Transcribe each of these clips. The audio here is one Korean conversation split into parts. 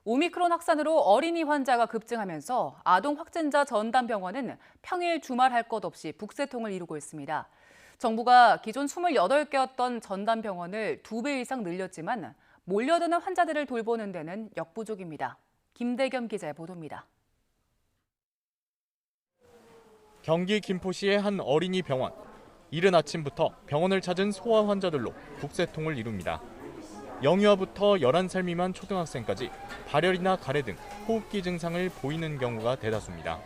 오미크론 확산으로 어린이 환자가 급증하면서 아동 확진자 전담병원은 평일 주말 할 것 없이 북새통을 이루고 있습니다. 정부가 기존 28개였던 전담병원을 2배 이상 늘렸지만 몰려드는 환자들을 돌보는 데는 역부족입니다. 김대겸 기자의 보도입니다. 경기 김포시의 한 어린이 병원. 이른 아침부터 병원을 찾은 소아 환자들로 북새통을 이룹니다. 영유아부터 11살 미만 초등학생까지 발열이나 가래 등 호흡기 증상을 보이는 경우가 대다수입니다.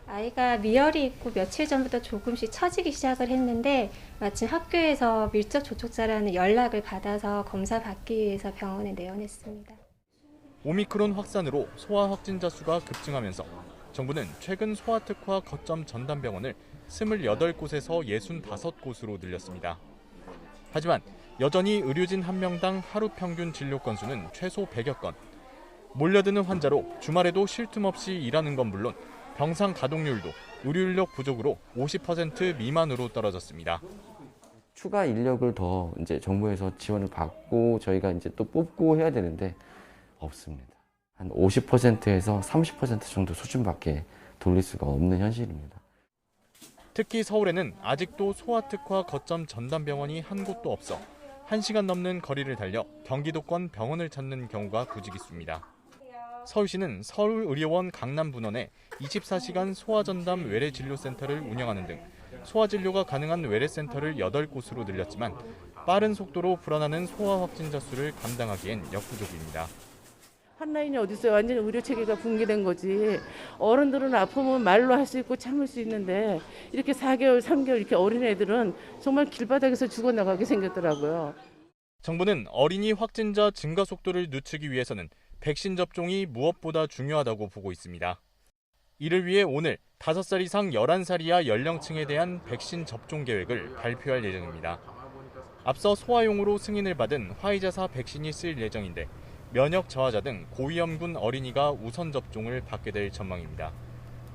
아이가 미열이 있고 며칠 전부터 조금씩 처지기 시작을 했는데 마침 학교에서 밀접 접촉자라는 연락을 받아서 검사 받기 위해서 병원에 내원했습니다. 오미크론 확산으로 소아 확진자 수가 급증하면서 정부는 최근 소아특화 거점 전담병원을 28곳에서 65곳으로 늘렸습니다. 하지만 여전히 의료진 1명당 하루 평균 진료 건수는 최소 100여 건. 몰려드는 환자로 주말에도 쉴 틈 없이 일하는 건 물론 병상 가동률도 의료 인력 부족으로 50% 미만으로 떨어졌습니다. 추가 인력을 더 이제 정부에서 지원을 받고 저희가 이제 또 뽑고 해야 되는데 없습니다. 한 50%에서 30% 정도 수준밖에 돌릴 수가 없는 현실입니다. 특히 서울에는 아직도 소아특화 거점 전담병원이 한 곳도 없어 1시간 넘는 거리를 달려 경기도권 병원을 찾는 경우가 부지기수입니다. 서울시는 서울의료원 강남분원에 24시간 소아전담 외래진료센터를 운영하는 등 소아진료가 가능한 외래센터를 8곳으로 늘렸지만 빠른 속도로 불어나는 소아 확진자 수를 감당하기엔 역부족입니다. 한 라인이 어디 있어요? 완전히 의료 체계가 붕괴된 거지. 어른들은 아프면 말로 할 수 있고 참을 수 있는데 이렇게 4개월, 3개월 이렇게 어린애들은 정말 길바닥에서 죽어나가게 생겼더라고요. 정부는 어린이 확진자 증가 속도를 늦추기 위해서는 백신 접종이 무엇보다 중요하다고 보고 있습니다. 이를 위해 오늘 5살 이상 11살 이하 연령층에 대한 백신 접종 계획을 발표할 예정입니다. 앞서 소아용으로 승인을 받은 화이자사 백신이 쓰일 예정인데 면역 저하자 등 고위험군 어린이가 우선 접종을 받게 될 전망입니다.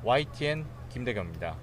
YTN 김대겸입니다.